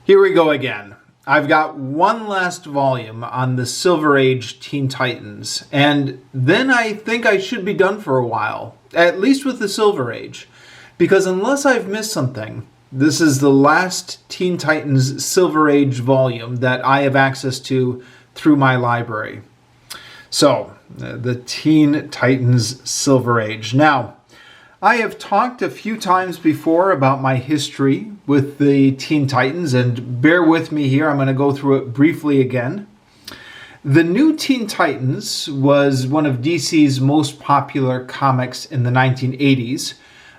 Here we go again. I've got one last volume on the Silver Age Teen Titans, and then I think I should be done for a while, at least with the Silver Age, because unless I've missed something, this is the last Teen Titans Silver Age volume that I have access to through my library. So, the Teen Titans Silver Age. Now, I have talked a few times before about my history with the Teen Titans, and bear with me here, I'm going to go through it briefly again. The New Teen Titans was one of DC's most popular comics in the 1980s.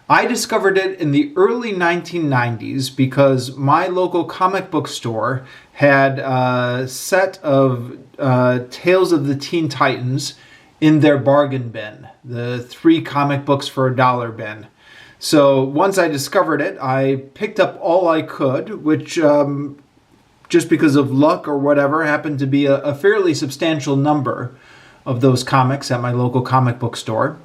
I discovered it in the early 1990s because my local comic book store had a set of Tales of the Teen Titans in their bargain bin, the 3 comic books for $1 bin. So once I discovered it, I picked up all I could, which just because of luck or whatever, happened to be a fairly substantial number of those comics at my local comic book store.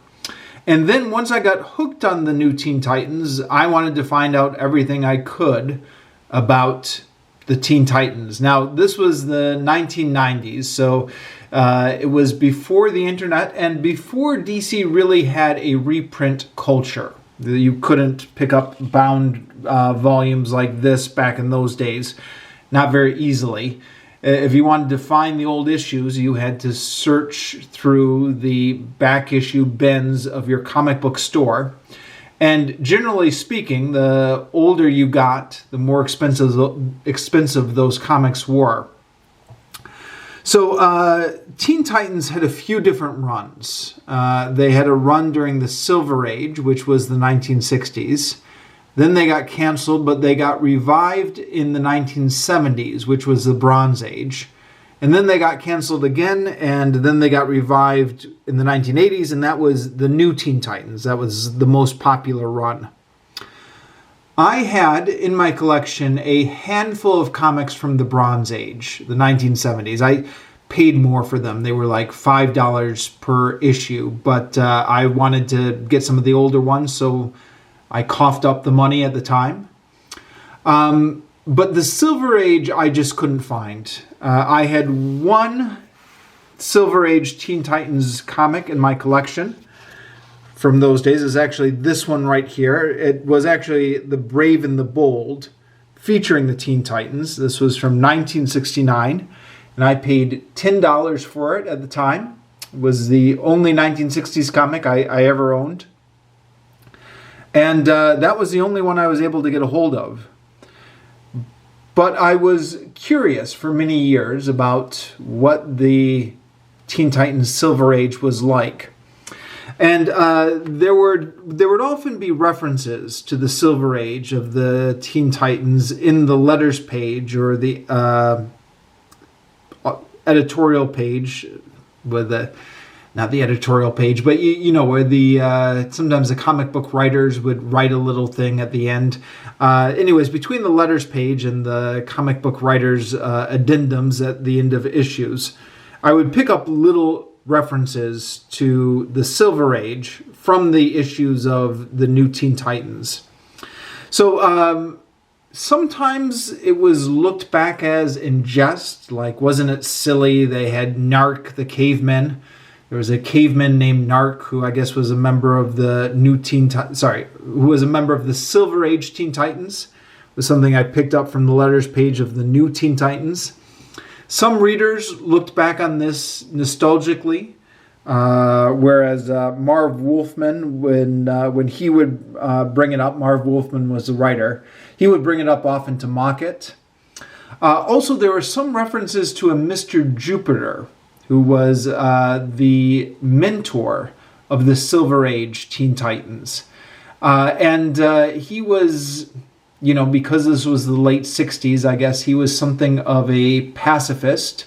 And then once I got hooked on the New Teen Titans, I wanted to find out everything I could about the Teen Titans. Now, this was the 1990s, so it was before the internet and before DC really had a reprint culture. You couldn't pick up bound volumes like this back in those days, not very easily. If you wanted to find the old issues, you had to search through the back issue bins of your comic book store. And generally speaking, the older you got, the more expensive those comics were. So Teen Titans had a few different runs. They had a run during the Silver Age, which was the 1960s. Then they got canceled, but they got revived in the 1970s, which was the Bronze Age. And then they got canceled again, and then they got revived in the 1980s, and that was the New Teen Titans. That was the most popular run. I had in my collection a handful of comics from the Bronze Age, the 1970s. I paid more for them. They were like $5 per issue, but I wanted to get some of the older ones, so I coughed up the money at the time. But the Silver Age I just couldn't find. I had one Silver Age Teen Titans comic in my collection from those days. It's actually this one right here. It was actually The Brave and the Bold, featuring the Teen Titans. This was from 1969, and I paid $10 for it at the time. It was the only 1960s comic I ever owned. And that was the only one I was able to get a hold of. But I was curious for many years about what the Teen Titans Silver Age was like. And there would often be references to the Silver Age of the Teen Titans in the letters page or the editorial page, with the not the editorial page, but you know where the sometimes the comic book writers would write a little thing at the end. Anyways, between the letters page and the comic book writers' addendums at the end of issues, I would pick up little references to the Silver Age from the issues of the New Teen Titans. So sometimes it was looked back as in jest, like wasn't it silly? They had Narc the caveman. There was a caveman named Narc who I guess was a member of the who was a member of the Silver Age Teen Titans. It was something I picked up from the letters page of the New Teen Titans. Some readers looked back on this nostalgically, whereas Marv Wolfman, when he would bring it up, Marv Wolfman was the writer, he would bring it up often to mock it. Also, there were some references to a Mr. Jupiter, who was the mentor of the Silver Age Teen Titans. And he was, because this was the late 60s, I guess he was something of a pacifist.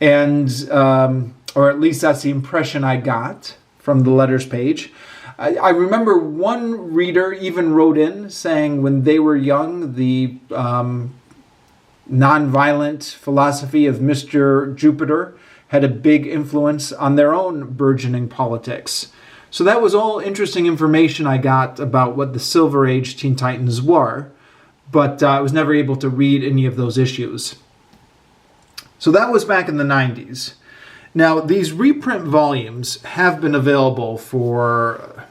And, or at least that's the impression I got from the letters page. I remember one reader even wrote in saying when they were young, the nonviolent philosophy of Mr. Jupiter had a big influence on their own burgeoning politics. So that was all interesting information I got about what the Silver Age Teen Titans were. but I was never able to read any of those issues. So that was back in the 90s. Now, these reprint volumes have been available for,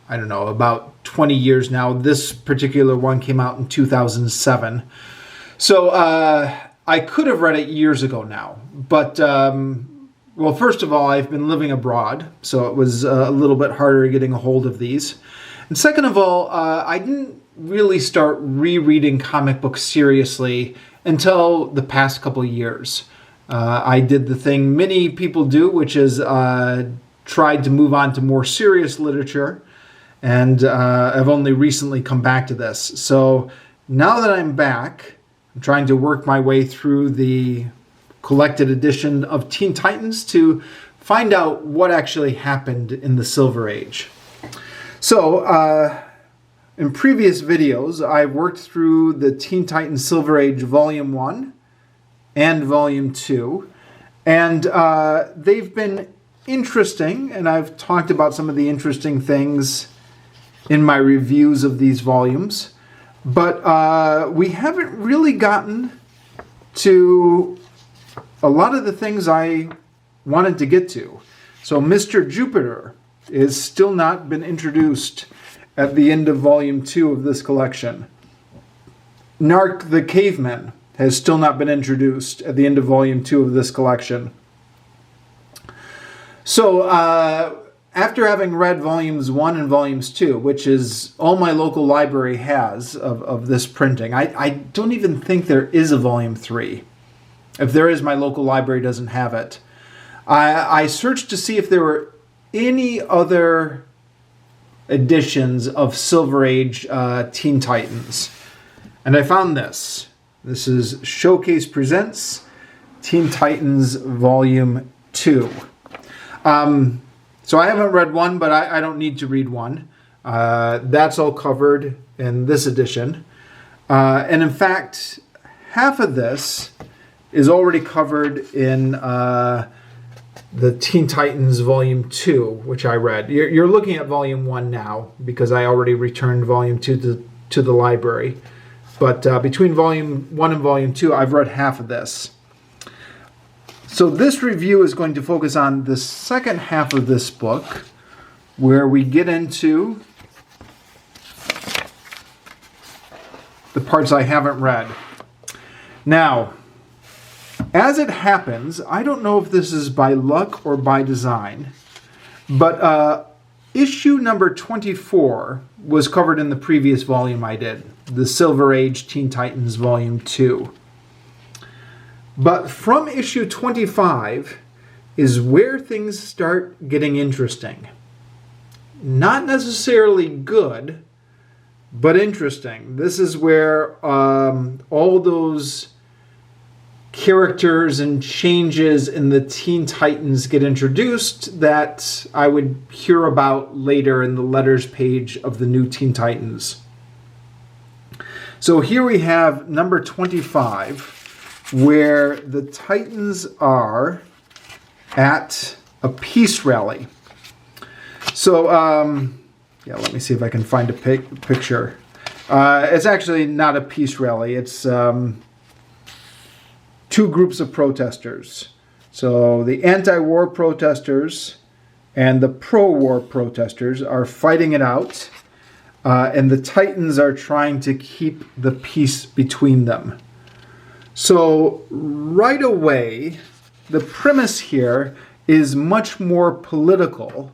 I don't know, about 20 years now. This particular one came out in 2007. So I could have read it years ago now. But, well, first of all, I've been living abroad, so it was a little bit harder getting a hold of these. And second of all, I didn't really start rereading comic books seriously until the past couple of years. I did the thing many people do, which is tried to move on to more serious literature, and I've only recently come back to this. So now that I'm back, I'm trying to work my way through the collected edition of Teen Titans to find out what actually happened in the Silver Age. So, in previous videos, I've worked through the Teen Titans Silver Age Volume 1 and Volume 2, and they've been interesting, and I've talked about some of the interesting things in my reviews of these volumes, but we haven't really gotten to a lot of the things I wanted to get to. So Mr. Jupiter is still not been introduced at the end of Volume 2 of this collection. Nark the Caveman has still not been introduced at the end of Volume 2 of this collection. So, after having read Volumes 1 and Volumes 2, which is all my local library has of this printing, I don't even think there is a Volume 3. If there is, my local library doesn't have it. I searched to see if there were any other editions of Silver Age Teen Titans. And I found this. This is Showcase Presents Teen Titans Volume 2. So I haven't read 1, but I don't need to read 1. That's all covered in this edition. And in fact, half of this is already covered in the Teen Titans Volume 2, which I read. You're looking at Volume 1 now, because I already returned Volume 2 to the library. But between Volume 1 and Volume 2, I've read half of this. So this review is going to focus on the second half of this book, where we get into the parts I haven't read. Now, as it happens, I don't know if this is by luck or by design, but issue number 24 was covered in the previous volume I did, the Silver Age Teen Titans Volume 2. But from issue 25 is where things start getting interesting. Not necessarily good, but interesting. This is where all those characters and changes in the Teen Titans get introduced that I would hear about later in the letters page of the new Teen Titans. So here we have number 25, where the Titans are at a peace rally. So, yeah, let me see if I can find a picture. It's actually not a peace rally. It's two groups of protesters. So the anti-war protesters and the pro-war protesters are fighting it out, and the Titans are trying to keep the peace between them. So right away, the premise here is much more political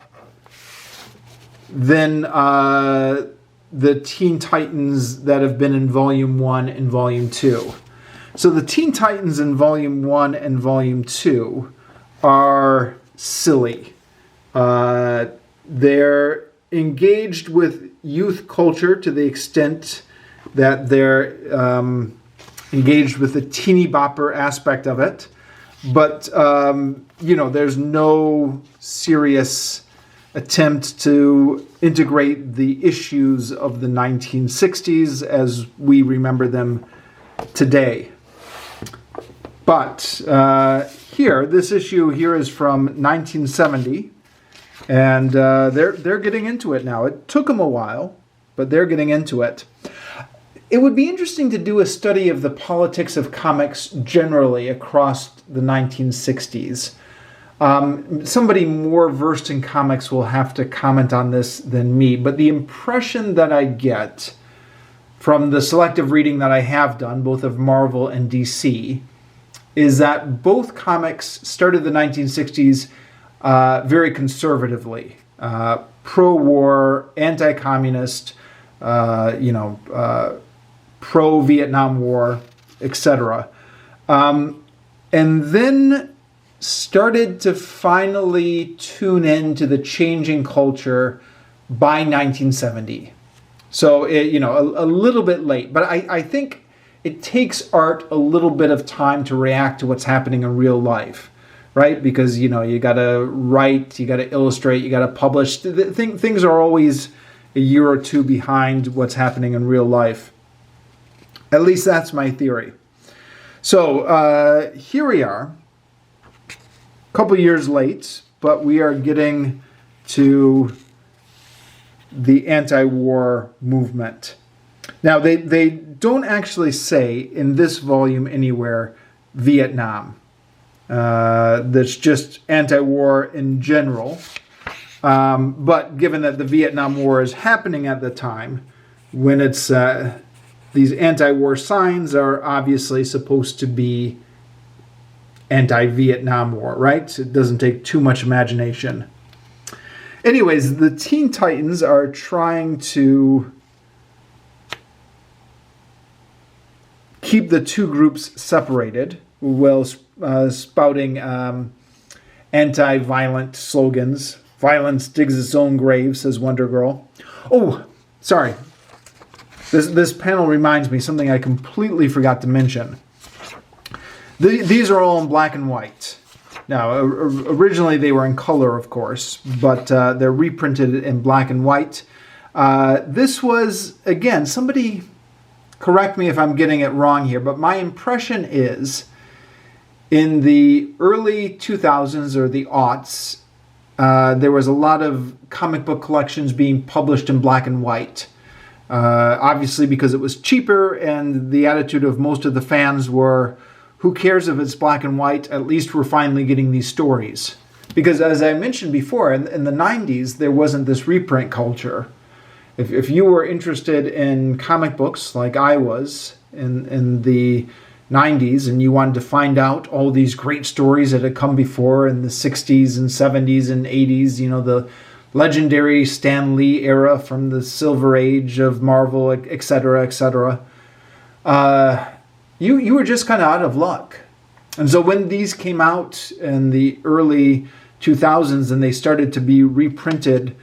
than the Teen Titans that have been in Volume 1 and Volume 2. So the Teen Titans in Volume 1 and Volume 2 are silly. They're engaged with youth culture to the extent that they're engaged with the teeny bopper aspect of it. But, there's no serious attempt to integrate the issues of the 1960s as we remember them today. But this issue here is from 1970, and they're getting into it now. It took them a while, but they're getting into it. It would be interesting to do a study of the politics of comics generally across the 1960s. Somebody more versed in comics will have to comment on this than me, but the impression that I get from the selective reading that I have done, both of Marvel and DC, is that both comics started the 1960s very conservatively, pro-war, anti-communist, pro-Vietnam War, etc. And then started to finally tune into the changing culture by 1970. So, a little bit late. But I think it takes art a little bit of time to react to what's happening in real life, right? Because, you got to write, you got to illustrate, you got to publish. Things are always a year or two behind what's happening in real life. At least that's my theory. So here we are, a couple years late, but we are getting to the anti-war movement. Now, they don't actually say in this volume anywhere Vietnam. That's just anti-war in general. But given that the Vietnam War is happening at the time, when it's these anti-war signs are obviously supposed to be anti-Vietnam War, right? It doesn't take too much imagination. Anyways, the Teen Titans are trying to keep the two groups separated while spouting anti-violent slogans. Violence digs its own grave, says Wonder Girl. Oh, sorry. This panel reminds me something I completely forgot to mention. These are all in black and white. Now, originally they were in color, of course, but they're reprinted in black and white. This was, again, somebody correct me if I'm getting it wrong here, but my impression is in the early 2000s or the aughts, there was a lot of comic book collections being published in black and white. Obviously because it was cheaper, and the attitude of most of the fans were, who cares if it's black and white, at least we're finally getting these stories. Because as I mentioned before, in the 90s, there wasn't this reprint culture. If you were interested in comic books like I was in the 90s, and you wanted to find out all these great stories that had come before in the 60s and 70s and 80s, the legendary Stan Lee era from the Silver Age of Marvel, etc., etc., you were just kind of out of luck. And so when these came out in the early 2000s and they started to be reprinted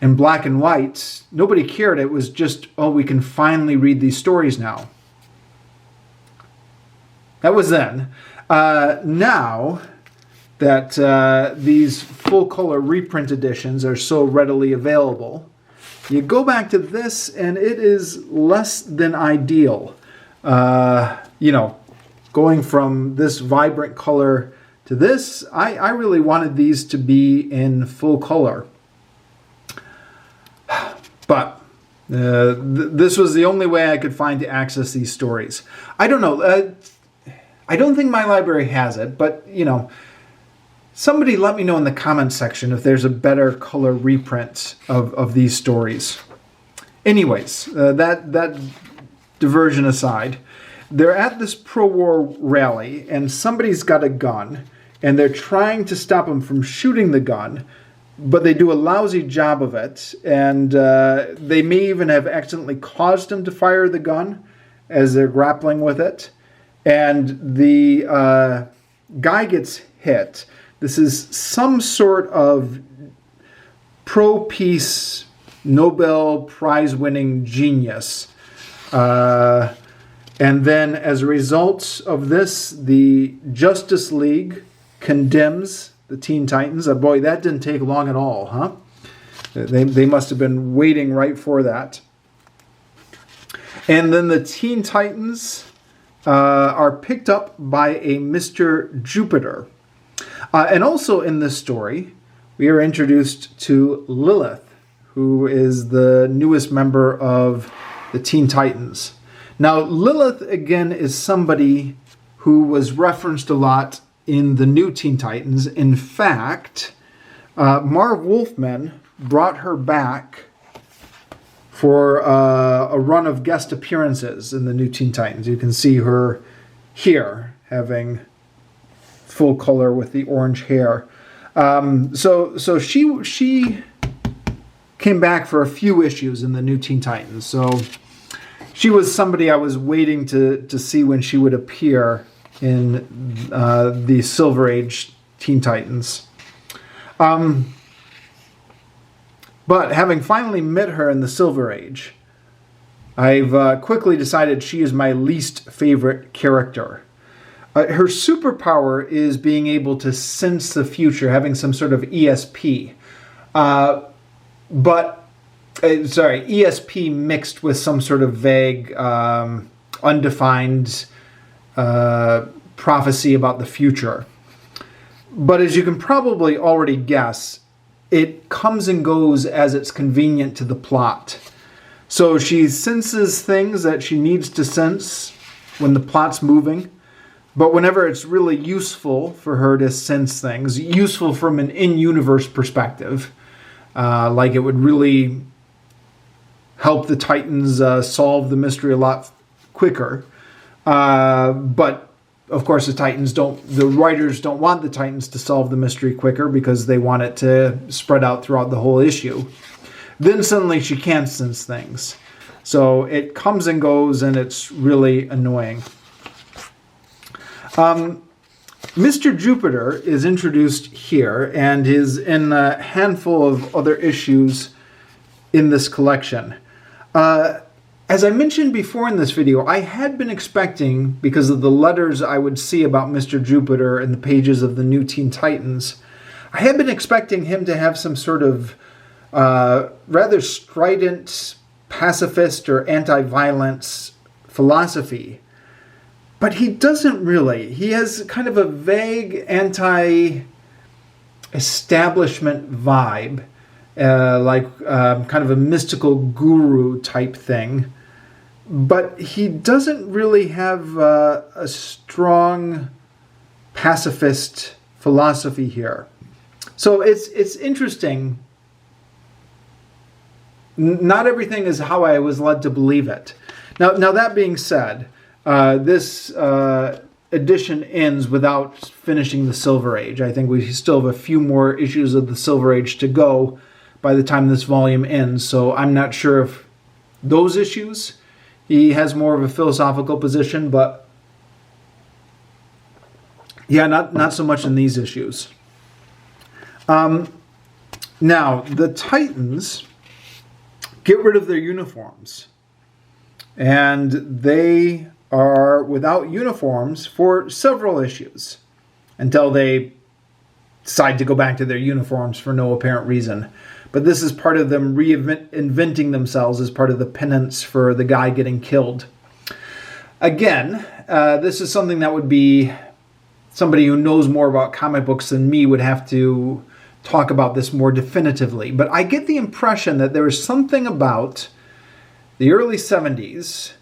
in black and white, nobody cared. It was just, oh, we can finally read these stories now. That was then. Now that these full-color reprint editions are so readily available, you go back to this and it is less than ideal. Going from this vibrant color to this, I really wanted these to be in full color. But this was the only way I could find to access these stories. I don't know. I don't think my library has it, but, somebody let me know in the comments section if there's a better color reprint of these stories. Anyways, that diversion aside, they're at this pro-war rally, and somebody's got a gun, and they're trying to stop him from shooting the gun, but they do a lousy job of it, and they may even have accidentally caused him to fire the gun as they're grappling with it. And the guy gets hit. This is some sort of pro-peace Nobel Prize-winning genius. And then as a result of this, the Justice League condemns the Teen Titans. Boy, that didn't take long at all, huh? They must have been waiting right for that. And then the Teen Titans are picked up by a Mr. Jupiter. And also in this story, we are introduced to Lilith, who is the newest member of the Teen Titans. Now, Lilith, again, is somebody who was referenced a lot in the new Teen Titans. In fact, Marv Wolfman brought her back for a run of guest appearances in the new Teen Titans. You can see her here having full color with the orange hair. So she came back for a few issues in the new Teen Titans. So she was somebody I was waiting to see when she would appear in the Silver Age Teen Titans. But having finally met her in the Silver Age, I've quickly decided she is my least favorite character. Her superpower is being able to sense the future, having some sort of ESP. ESP mixed with some sort of vague, undefined prophecy about the future. But as you can probably already guess, it comes and goes as it's convenient to the plot. So she senses things that she needs to sense when the plot's moving. But whenever it's really useful for her to sense things, useful from an in-universe perspective, like it would really help the Titans solve the mystery a lot quicker. But of course, the writers don't want the Titans to solve the mystery quicker because they want it to spread out throughout the whole issue. Then suddenly she can't sense things. So it comes and goes, and it's really annoying. Mr. Jupiter is introduced here and is in a handful of other issues in this collection. As I mentioned before in this video, I had been expecting, because of the letters I would see about Mr. Jupiter in the pages of the new Teen Titans, I had been expecting him to have some sort of rather strident pacifist or anti-violence philosophy. But he doesn't really. He has kind of a vague anti-establishment vibe, kind of a mystical guru type thing. But he doesn't really have a strong pacifist philosophy here. So it's interesting. Not everything is how I was led to believe it. Now that being said, this edition ends without finishing the Silver Age. I think we still have a few more issues of the Silver Age to go by the time this volume ends. So I'm not sure if those issues he has more of a philosophical position, but yeah, not so much in these issues. Now, the Titans get rid of their uniforms, and they are without uniforms for several issues until they decide to go back to their uniforms for no apparent reason. But this is part of them reinventing themselves as part of the penance for the guy getting killed. Again, this is something that would be somebody who knows more about comic books than me would have to talk about this more definitively. But I get the impression that there is something about the early 70s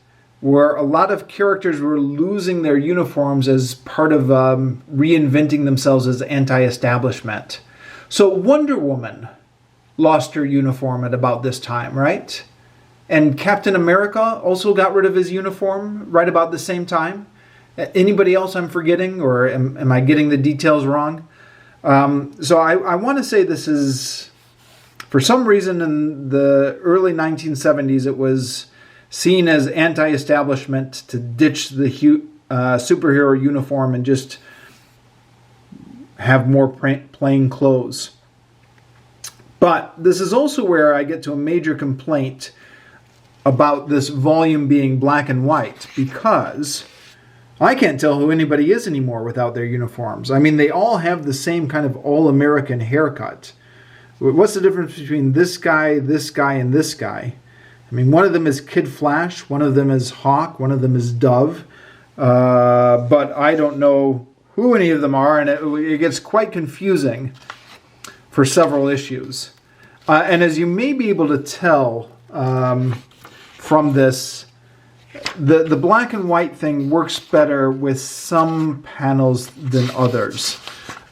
where a lot of characters were losing their uniforms as part of reinventing themselves as anti-establishment. So Wonder Woman lost her uniform at about this time, right? And Captain America also got rid of his uniform right about the same time. Anybody else I'm forgetting, or am I getting the details wrong? So I want to say this is, for some reason in the early 1970s, it was seen as anti-establishment to ditch the superhero uniform and just have more plain clothes. But this is also where I get to a major complaint about this volume being black and white, because I can't tell who anybody is anymore without their uniforms. I mean, they all have the same kind of all-American haircut. What's the difference between this guy, and this guy? I mean, one of them is Kid Flash, one of them is Hawk, one of them is Dove. But I don't know who any of them are, and it gets quite confusing for several issues. And as you may be able to tell from this, the black and white thing works better with some panels than others.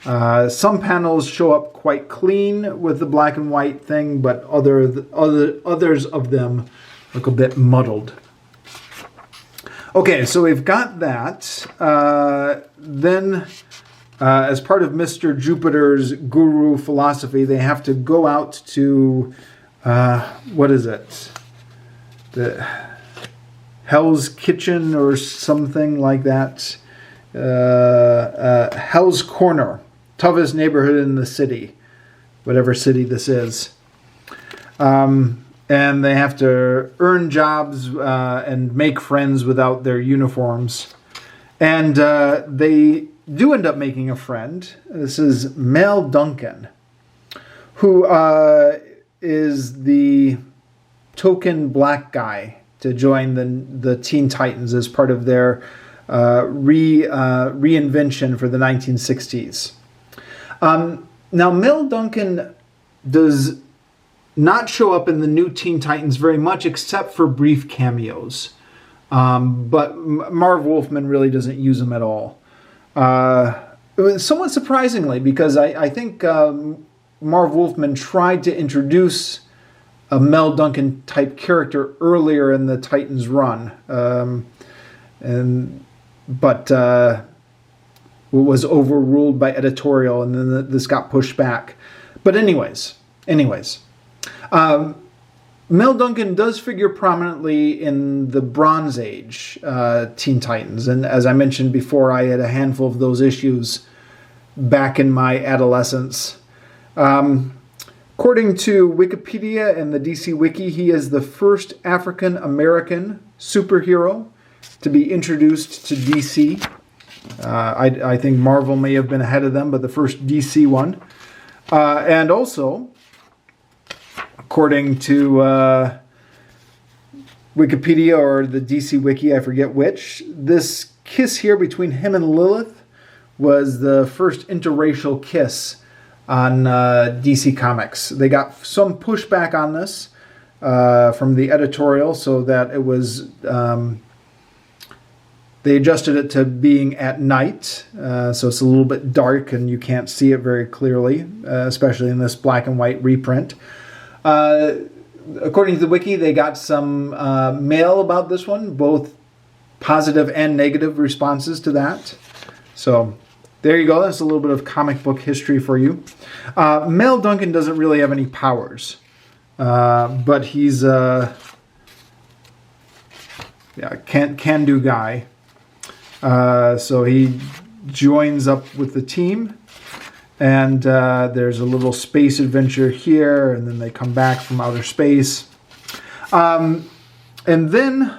Some panels show up quite clean with the black and white thing, but others of them look a bit muddled. Okay, so we've got that. Then, as part of Mr. Jupiter's guru philosophy, they have to go out to, what is it? The Hell's Kitchen or something like that. Hell's Corner. Toughest neighborhood in the city. Whatever city this is. And they have to earn jobs and make friends without their uniforms. And they do end up making a friend. This is Mel Duncan, who is the token black guy to join the Teen Titans as part of their reinvention for the 1960s. Now, Mel Duncan does not show up in the new Teen Titans very much, except for brief cameos. But Marv Wolfman really doesn't use him at all. Somewhat surprisingly, because I think Marv Wolfman tried to introduce a Mel Duncan type character earlier in the Titans run, but was overruled by editorial, and then this got pushed back. But anyways, Mel Duncan does figure prominently in the Bronze Age Teen Titans, and as I mentioned before, I had a handful of those issues back in my adolescence. According to Wikipedia and the DC Wiki, he is the first African-American superhero to be introduced to DC. I think Marvel may have been ahead of them, but the first DC one. And also, according to Wikipedia or the DC Wiki, I forget which, this kiss here between him and Lilith was the first interracial kiss on DC Comics. They got some pushback on this from the editorial, so that it was... they adjusted it to being at night, so it's a little bit dark and you can't see it very clearly, especially in this black and white reprint. According to the wiki, they got some mail about this one, both positive and negative responses to that. So there you go. That's a little bit of comic book history for you. Mel Duncan doesn't really have any powers, but he's a can-do guy. So he joins up with the team, and there's a little space adventure here, and then they come back from outer space. And then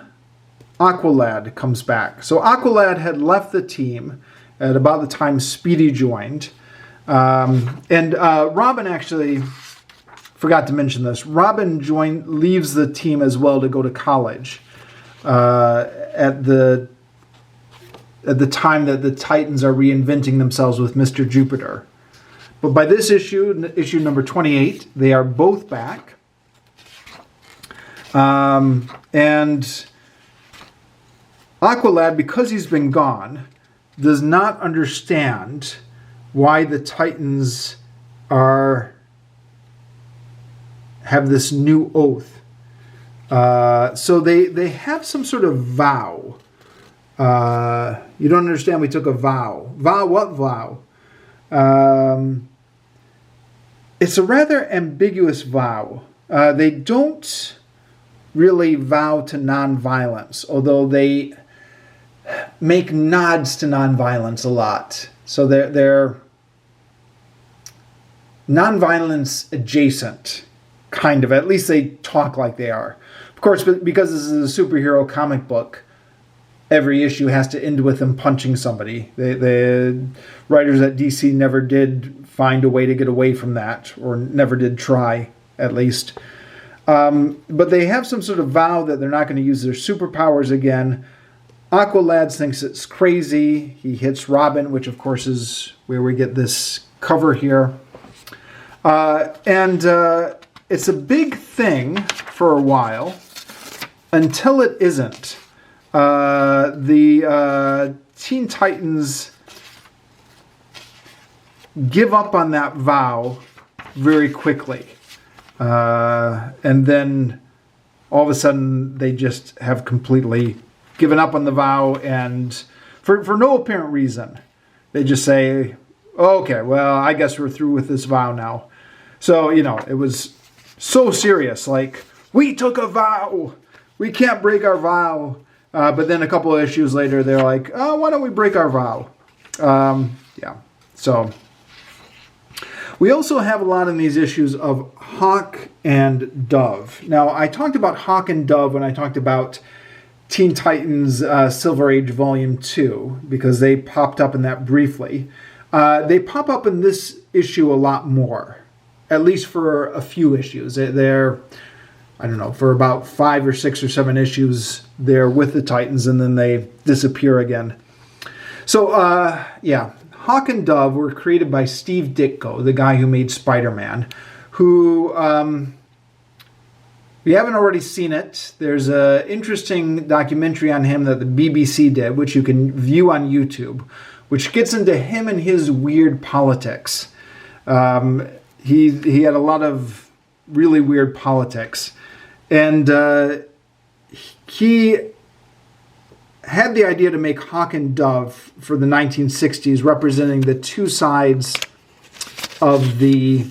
Aqualad comes back. So Aqualad had left the team at about the time Speedy joined. And Robin actually, forgot to mention this, Robin leaves the team as well to go to college at the time that the Titans are reinventing themselves with Mr. Jupiter. But by this issue number 28, they are both back. And Aqualad, because he's been gone, does not understand why the Titans have this new oath. So they have some sort of vow. You don't understand, we took a vow. Vow? What vow? It's a rather ambiguous vow. They don't really vow to nonviolence, although they make nods to nonviolence a lot. So they're nonviolence adjacent, kind of. At least they talk like they are. Of course, because this is a superhero comic book, every issue has to end with them punching somebody. The writers at DC never did find a way to get away from that, or never did try, at least. But they have some sort of vow that they're not going to use their superpowers again. Aqualad thinks it's crazy. He hits Robin, which of course is where we get this cover here. And it's a big thing for a while, until it isn't. the Teen Titans give up on that vow very quickly. And then all of a sudden they just have completely given up on the vow, and for no apparent reason. They just say, okay, well, I guess we're through with this vow now. So, it was so serious. Like, we took a vow. We can't break our vow. But then a couple of issues later, they're like, oh, why don't we break our vow? So we also have a lot in these issues of Hawk and Dove. Now, I talked about Hawk and Dove when I talked about Teen Titans Silver Age Volume 2, because they popped up in that briefly. They pop up in this issue a lot more, at least for a few issues. They're, I don't know, for about 5 or 6 or 7 issues, they're with the Titans, and then they disappear again. So, Hawk and Dove were created by Steve Ditko, the guy who made Spider-Man, who, if you haven't already seen it, there's an interesting documentary on him that the BBC did, which you can view on YouTube, which gets into him and his weird politics. He had a lot of really weird politics. And he had the idea to make Hawk and Dove for the 1960s, representing the two sides of the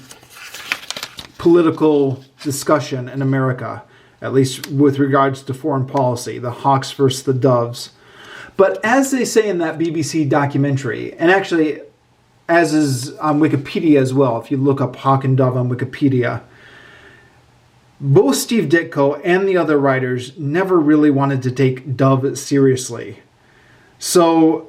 political discussion in America, at least with regards to foreign policy, the Hawks versus the Doves. But as they say in that BBC documentary, and actually as is on Wikipedia as well, if you look up Hawk and Dove on Wikipedia, both Steve Ditko and the other writers never really wanted to take Dove seriously. So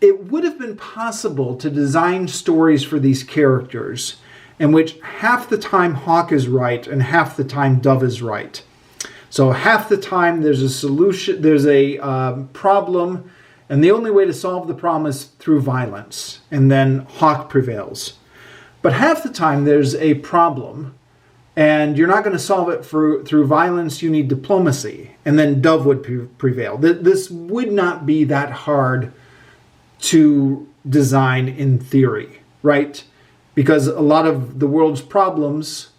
it would have been possible to design stories for these characters in which half the time Hawk is right and half the time Dove is right. So half the time there's a solution, there's a problem, and the only way to solve the problem is through violence, and then Hawk prevails. But half the time there's a problem, and you're not going to solve it through violence, you need diplomacy, and then Dove would prevail. This would not be that hard to design in theory, right? Because a lot of the world's problems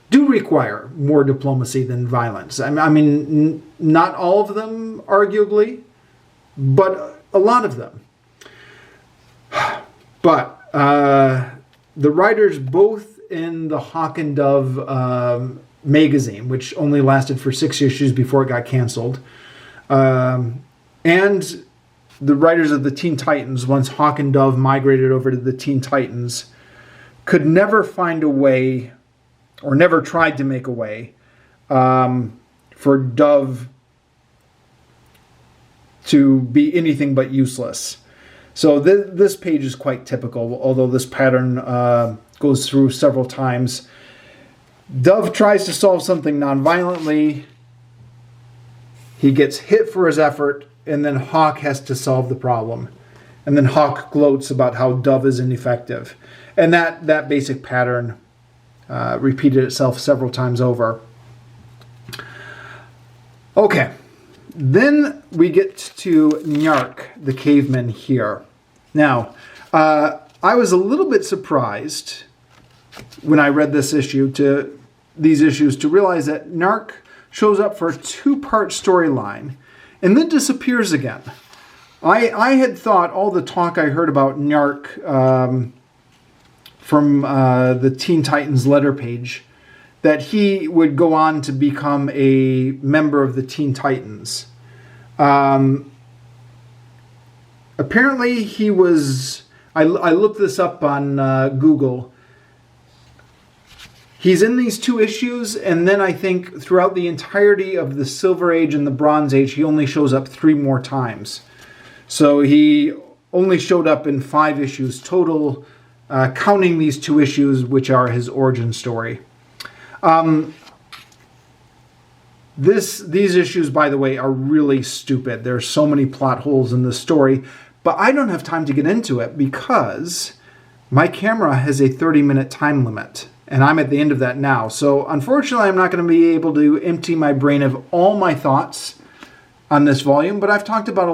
do require more diplomacy than violence. I mean, not all of them, arguably, but a lot of them. But the writers, both in the Hawk and Dove magazine, which only lasted for 6 issues before it got canceled, and the writers of the Teen Titans, once Hawk and Dove migrated over to the Teen Titans, could never find a way, or never tried to make a way, for Dove to be anything but useless. So this page is quite typical, although this pattern goes through several times. Dove tries to solve something non-violently. He gets hit for his effort, and then Hawk has to solve the problem. And then Hawk gloats about how Dove is ineffective. And that basic pattern repeated itself several times over. Okay, then we get to Nyark, the caveman here. Now, I was a little bit surprised when I read these issues to realize that Nyark shows up for a 2-part storyline and then disappears again. I had thought all the talk I heard about Nyark from the Teen Titans letter page, that he would go on to become a member of the Teen Titans. Apparently he was, I looked this up on Google. He's in these 2 issues, and then I think throughout the entirety of the Silver Age and the Bronze Age, he only shows up 3 more times. So he only showed up in 5 issues total, counting these 2 issues, which are his origin story. These issues, by the way, are really stupid. There are so many plot holes in the story, but I don't have time to get into it because my camera has a 30-minute time limit, and I'm at the end of that now. So unfortunately, I'm not going to be able to empty my brain of all my thoughts on this volume, but I've talked about a